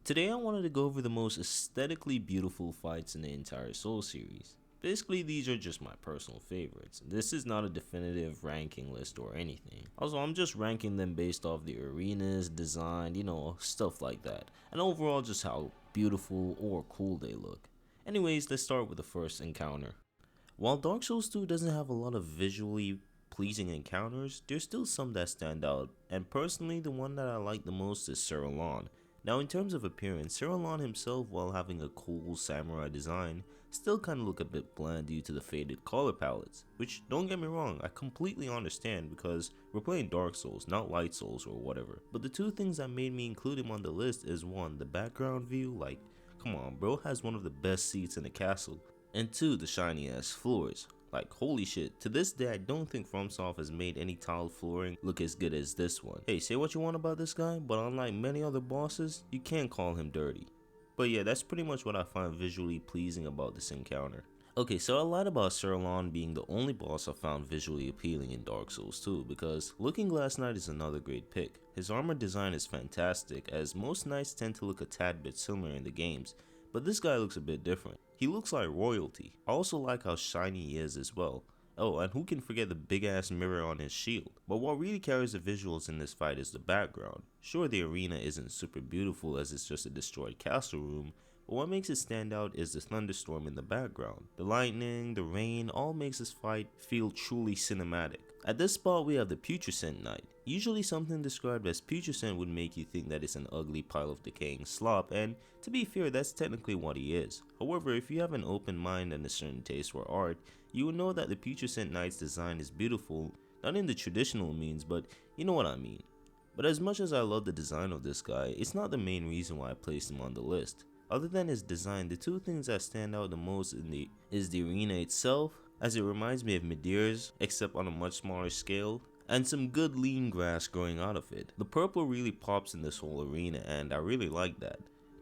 Today I wanted to go over the most aesthetically beautiful fights in the entire Soul series. Basically, these are just my personal favorites. This is not a definitive ranking list or anything. Also, I'm just ranking them based off the arenas, design, stuff like that. And overall just how beautiful or cool they look. Anyways, let's start with the first encounter. While Dark Souls 2 doesn't have a lot of visually pleasing encounters, there's still some that stand out, and personally the one that I like the most is Sir Alonne. Now in terms of appearance, Sir Alonne himself, while having a cool samurai design, still kinda look a bit bland due to the faded color palettes, which don't get me wrong, I completely understand because we're playing Dark Souls, not Light Souls or whatever. But the two things that made me include him on the list is one, the background view, like come on bro, has one of the best seats in the castle, and two, the shiny ass floors. Like holy shit, to this day I don't think FromSoft has made any tiled flooring look as good as this one. Hey, say what you want about this guy, but unlike many other bosses, you can't call him dirty. But yeah, that's pretty much what I find visually pleasing about this encounter. Okay, so I lied about Sir Alonne being the only boss I found visually appealing in Dark Souls 2 because Looking Glass Knight is another great pick. His armor design is fantastic as most knights tend to look a tad bit similar in the games, but this guy looks a bit different. He looks like royalty. I also like how shiny he is as well. Oh, and who can forget the big ass mirror on his shield? But what really carries the visuals in this fight is the background. Sure, the arena isn't super beautiful as it's just a destroyed castle room, but what makes it stand out is the thunderstorm in the background. The lightning, the rain, all makes this fight feel truly cinematic. At this spot we have the Putrescent Knight. Usually something described as putrescent would make you think that it's an ugly pile of decaying slop, and to be fair, that's technically what he is. However, if you have an open mind and a certain taste for art, you will know that the Putrescent Knight's design is beautiful, not in the traditional means, but you know what I mean. But as much as I love the design of this guy, it's not the main reason why I placed him on the list. Other than his design, the two things that stand out the most is the arena itself, as it reminds me of Metyr's, except on a much smaller scale, and some good lean grass growing out of it. The purple really pops in this whole arena and I really like that.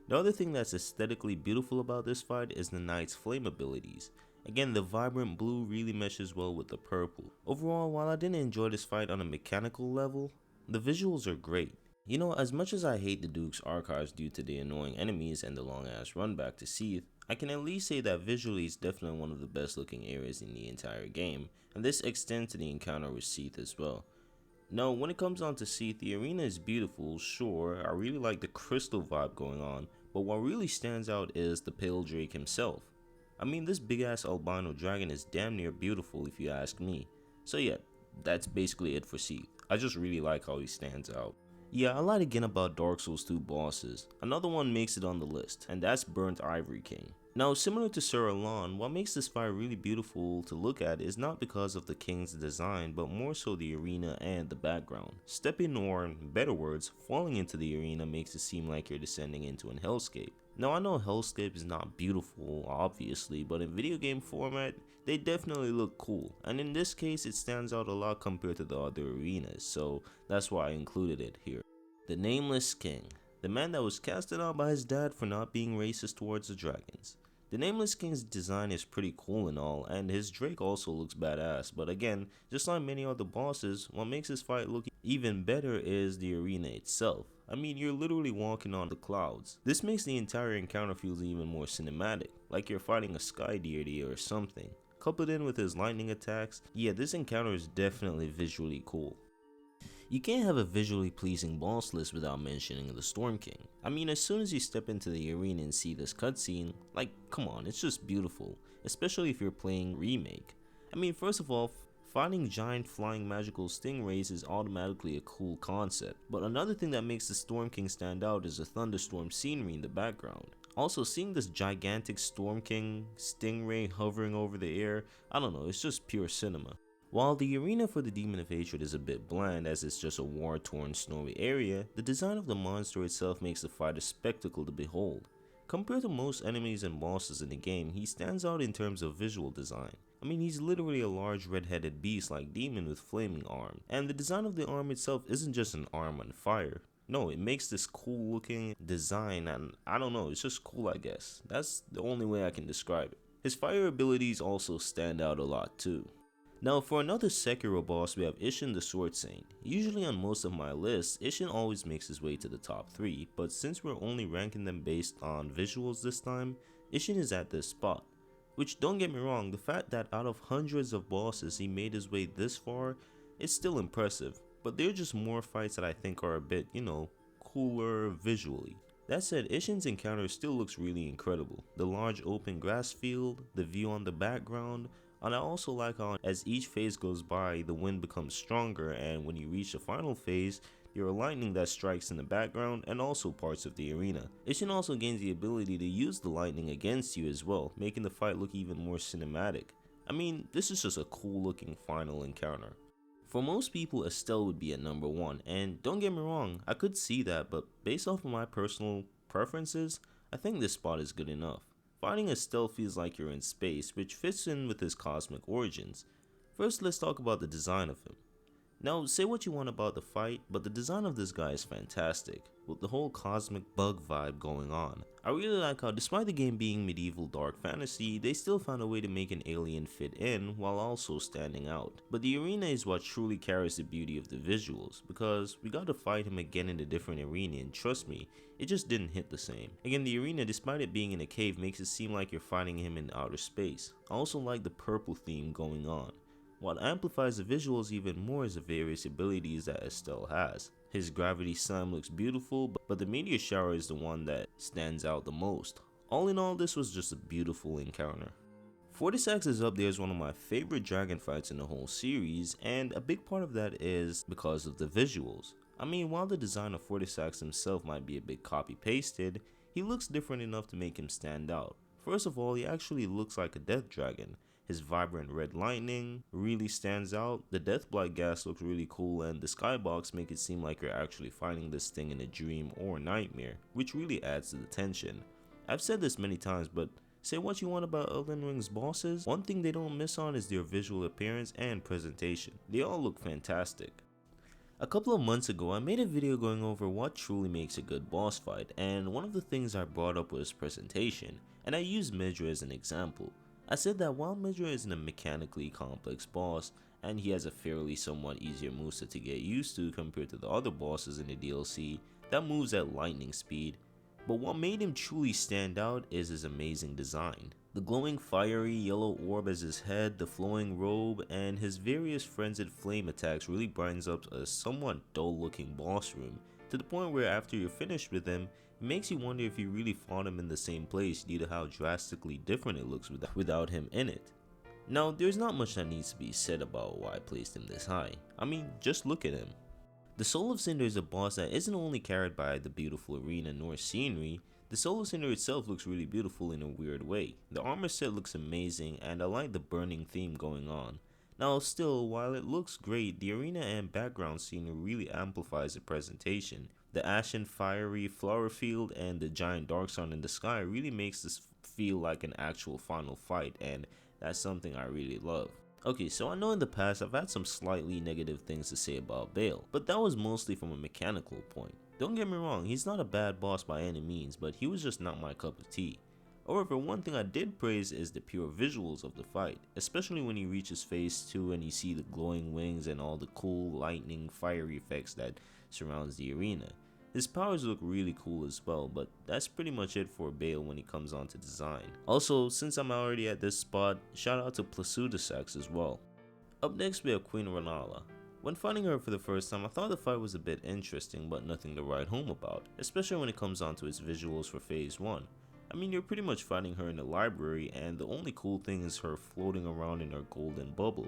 The other thing that's aesthetically beautiful about this fight is the knight's flame abilities. Again, the vibrant blue really meshes well with the purple. Overall, while I didn't enjoy this fight on a mechanical level, the visuals are great. You know, as much as I hate the Duke's Archives due to the annoying enemies and the long ass run back to Seath, I can at least say that visually it's definitely one of the best looking areas in the entire game, and this extends to the encounter with Seath as well. Now, when it comes on to Seath, the arena is beautiful, sure, I really like the crystal vibe going on, but what really stands out is the Pale Drake himself. I mean, this big ass albino dragon is damn near beautiful if you ask me. So yeah, that's basically it for Seath. I just really like how he stands out. Yeah, I lied again about Dark Souls 2 bosses. Another one makes it on the list, and that's Burnt Ivory King. Now, similar to Sir Alonne, what makes this fight really beautiful to look at is not because of the king's design, but more so the arena and the background. Stepping, or in better words, falling into the arena makes it seem like you're descending into an hellscape. Now, I know hellscape is not beautiful, obviously, but in video game format, they definitely look cool, and in this case it stands out a lot compared to the other arenas, so that's why I included it here. The Nameless King, the man that was casted out by his dad for not being racist towards the dragons. The Nameless King's design is pretty cool and all, and his Drake also looks badass, but again, just like many other bosses, what makes this fight look even better is the arena itself. I mean, you're literally walking on the clouds. This makes the entire encounter feel even more cinematic, like you're fighting a sky deity or something. Coupled in with his lightning attacks, yeah, this encounter is definitely visually cool. You can't have a visually pleasing boss list without mentioning the Storm King. I mean, as soon as you step into the arena and see this cutscene, like, come on, it's just beautiful, especially if you're playing Remake. I mean, first of all, fighting giant flying magical stingrays is automatically a cool concept, but another thing that makes the Storm King stand out is the thunderstorm scenery in the background. Also, seeing this gigantic Storm King stingray hovering over the air, I don't know, it's just pure cinema. While the arena for the Demon of Hatred is a bit bland as it's just a war-torn snowy area, the design of the monster itself makes the fight a spectacle to behold. Compared to most enemies and bosses in the game, he stands out in terms of visual design. I mean, he's literally a large red-headed beast-like demon with flaming arms, and the design of the arm itself isn't just an arm on fire. No, it makes this cool looking design, and I don't know, it's just cool, I guess. That's the only way I can describe it. His fire abilities also stand out a lot too. Now for another Sekiro boss, we have Isshin the Sword Saint. Usually on most of my lists, Isshin always makes his way to the top 3, but since we're only ranking them based on visuals this time, Isshin is at this spot. Which, don't get me wrong, the fact that out of hundreds of bosses he made his way this far is still impressive, but there are just more fights that I think are a bit, cooler visually. That said, Isshin's encounter still looks really incredible. The large open grass field, the view on the background, and I also like how as each phase goes by, the wind becomes stronger, and when you reach the final phase, there are lightning that strikes in the background and also parts of the arena. Isshin also gains the ability to use the lightning against you as well, making the fight look even more cinematic. I mean, this is just a cool looking final encounter. For most people, Astel would be at number 1, and don't get me wrong, I could see that, but based off of my personal preferences, I think this spot is good enough. Fighting Astel feels like you're in space, which fits in with his cosmic origins. First, let's talk about the design of him. Now, say what you want about the fight, but the design of this guy is fantastic, with the whole cosmic bug vibe going on. I really like how, despite the game being medieval dark fantasy, they still found a way to make an alien fit in while also standing out. But the arena is what truly carries the beauty of the visuals, because we got to fight him again in a different arena, and trust me, it just didn't hit the same. Again, the arena, despite it being in a cave, makes it seem like you're fighting him in outer space. I also like the purple theme going on. What amplifies the visuals even more is the various abilities that Astel has. His gravity slam looks beautiful, but the meteor shower is the one that stands out the most. All in all, this was just a beautiful encounter. Fortissax is up there as one of my favorite dragon fights in the whole series, and a big part of that is because of the visuals. I mean, while the design of Fortissax himself might be a bit copy-pasted, he looks different enough to make him stand out. First of all, he actually looks like a death dragon. His vibrant red lightning really stands out, the Deathblight gas looks really cool, and the skybox make it seem like you're actually fighting this thing in a dream or nightmare, which really adds to the tension. I've said this many times, but say what you want about Elden Ring's bosses, one thing they don't miss on is their visual appearance and presentation. They all look fantastic. A couple of months ago, I made a video going over what truly makes a good boss fight, and one of the things I brought up was presentation, and I used Midra as an example. I said that while Midra isn't a mechanically complex boss, and he has a fairly somewhat easier moveset to get used to compared to the other bosses in the DLC that moves at lightning speed, but what made him truly stand out is his amazing design. The glowing fiery yellow orb as his head, the flowing robe, and his various frenzied flame attacks really brightens up a somewhat dull looking boss room, to the point where after you're finished with him, it makes you wonder if you really fought him in the same place due to how drastically different it looks without him in it. Now, there's not much that needs to be said about why I placed him this high. I mean, just look at him. The Soul of Cinder is a boss that isn't only carried by the beautiful arena nor scenery. The Soul of Cinder itself looks really beautiful in a weird way. The armor set looks amazing, and I like the burning theme going on. Now still, while it looks great, the arena and background scenery really amplifies the presentation. The ashen fiery flower field and the giant dark sun in the sky really makes this feel like an actual final fight, and that's something I really love. Okay, so I know in the past I've had some slightly negative things to say about Bayle, but that was mostly from a mechanical point. Don't get me wrong, he's not a bad boss by any means, but he was just not my cup of tea. However, one thing I did praise is the pure visuals of the fight, especially when he reaches phase 2 and you see the glowing wings and all the cool lightning fiery effects that surrounds the arena. His powers look really cool as well, but that's pretty much it for Bayle when he comes on to design. Also, since I'm already at this spot, shout out to Putrescent as well. Up next we have Queen Rennala. When fighting her for the first time, I thought the fight was a bit interesting but nothing to write home about, especially when it comes on to its visuals for phase 1. I mean, you're pretty much fighting her in the library, and the only cool thing is her floating around in her golden bubble.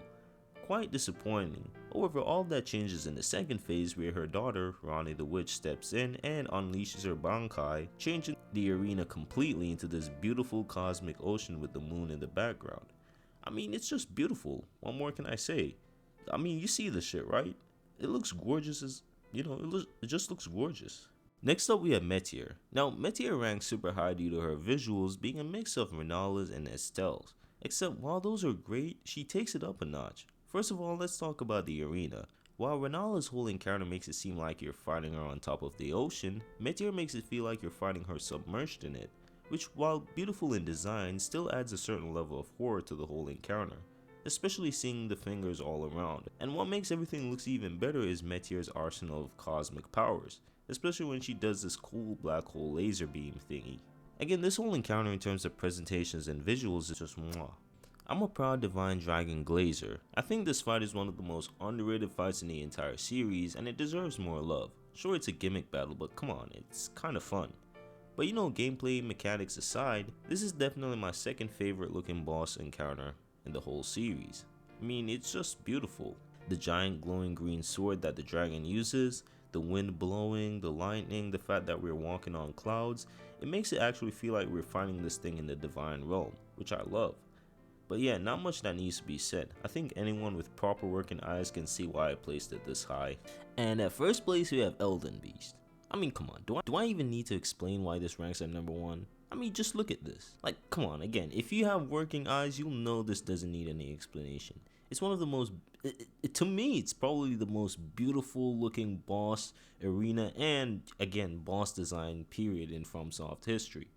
Quite disappointing. However, all that changes in the second phase where her daughter, Ranni the Witch, steps in and unleashes her Bankai, changing the arena completely into this beautiful cosmic ocean with the moon in the background. I mean, it's just beautiful. What more can I say? I mean, you see this shit, right? It looks gorgeous it just looks gorgeous. Next up we have Metyr. Now, Metyr ranks super high due to her visuals being a mix of Rennala's and Astel's. Except while those are great, she takes it up a notch. First of all, let's talk about the arena. While Rennala's whole encounter makes it seem like you're fighting her on top of the ocean, Metyr makes it feel like you're fighting her submerged in it, which while beautiful in design, still adds a certain level of horror to the whole encounter. especially seeing the fingers all around. And what makes everything look even better is Metyr's arsenal of cosmic powers, especially when she does this cool black hole laser beam thingy. Again, this whole encounter in terms of presentations and visuals is just mwah. I'm a proud Divine Dragon Glazer. I think this fight is one of the most underrated fights in the entire series, and it deserves more love. Sure, it's a gimmick battle, but come on, it's kinda fun. But you know, gameplay mechanics aside, this is definitely my second favorite looking boss encounter in the whole series. I mean, it's just beautiful. The giant glowing green sword that the dragon uses, the wind blowing, the lightning, the fact that we're walking on clouds, it makes it actually feel like we're fighting this thing in the divine realm, which I love. But yeah, not much that needs to be said. I think anyone with proper working eyes can see why I placed it this high. And at first place we have Elden Beast. I mean, come on, do I even need to explain why this ranks at number 1? I mean, just look at this. Like, come on, again, if you have working eyes, you'll know this doesn't need any explanation. It's one of the most, to me, it's probably the most beautiful looking boss, arena, and again, boss design period in FromSoft history.